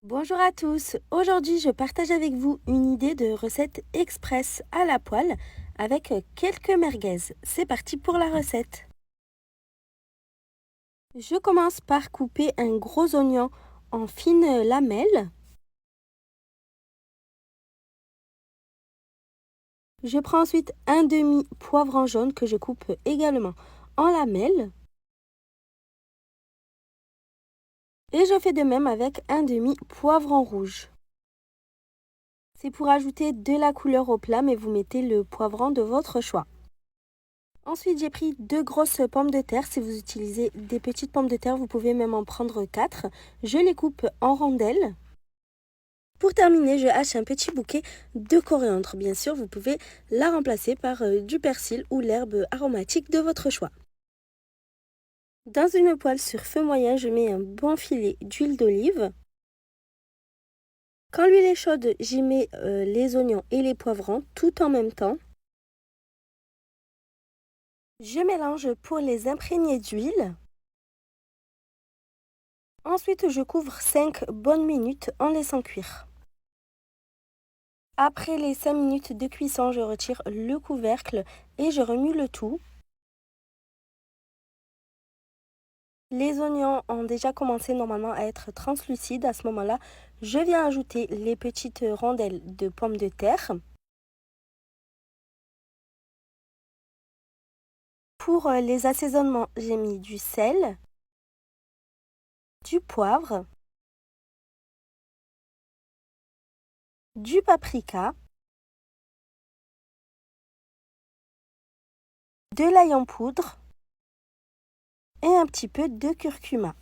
Bonjour à tous, aujourd'hui je partage avec vous une idée de recette express à la poêle avec quelques merguez. C'est parti pour la recette. Je commence par couper un gros oignon en fines lamelles. Je prends ensuite un demi poivron jaune que je coupe également en lamelles. Et je fais de même avec un demi poivron rouge. C'est pour ajouter de la couleur au plat, mais vous mettez le poivron de votre choix. Ensuite, j'ai pris 2 grosses pommes de terre. Si vous utilisez des petites pommes de terre, vous pouvez même en prendre 4. Je les coupe en rondelles. Pour terminer, je hache un petit bouquet de coriandre. Bien sûr, vous pouvez la remplacer par du persil ou l'herbe aromatique de votre choix. Dans une poêle sur feu moyen, je mets un bon filet d'huile d'olive. Quand l'huile est chaude, j'y mets les oignons et les poivrons tout en même temps. Je mélange pour les imprégner d'huile. Ensuite, je couvre 5 bonnes minutes en laissant cuire. Après les 5 minutes de cuisson, je retire le couvercle et je remue le tout. Les oignons ont déjà commencé normalement à être translucides. À ce moment-là, je viens ajouter les petites rondelles de pommes de terre. Pour les assaisonnements, j'ai mis du sel, du poivre, du paprika, de l'ail en poudre et un petit peu de curcuma.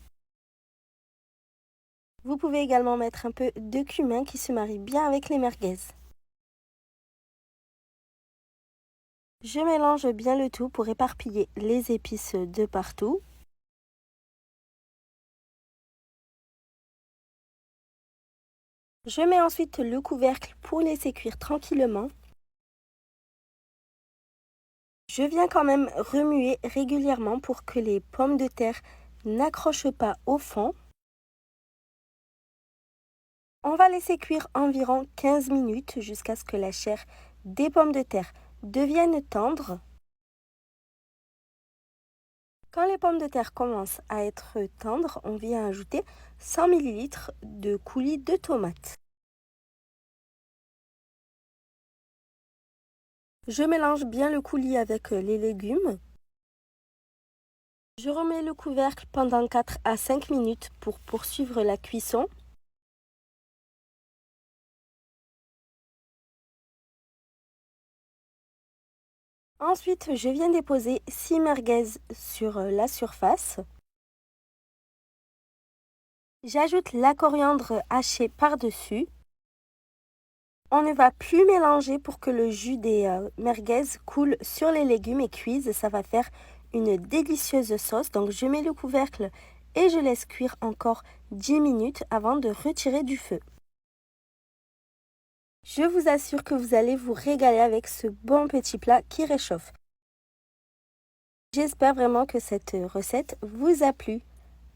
Vous pouvez également mettre un peu de cumin qui se marie bien avec les merguez. Je mélange bien le tout pour éparpiller les épices de partout. Je mets ensuite le couvercle pour laisser cuire tranquillement. Je viens quand même remuer régulièrement pour que les pommes de terre n'accrochent pas au fond. On va laisser cuire environ 15 minutes jusqu'à ce que la chair des pommes de terre devienne tendre. Quand les pommes de terre commencent à être tendres, on vient ajouter 100 ml de coulis de tomates. Je mélange bien le coulis avec les légumes. Je remets le couvercle pendant 4 à 5 minutes pour poursuivre la cuisson. Ensuite, je viens déposer 6 merguez sur la surface. J'ajoute la coriandre hachée par-dessus. On ne va plus mélanger pour que le jus des merguez coule sur les légumes et cuise. Ça va faire une délicieuse sauce. Donc je mets le couvercle et je laisse cuire encore 10 minutes avant de retirer du feu. Je vous assure que vous allez vous régaler avec ce bon petit plat qui réchauffe. J'espère vraiment que cette recette vous a plu.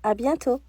À bientôt!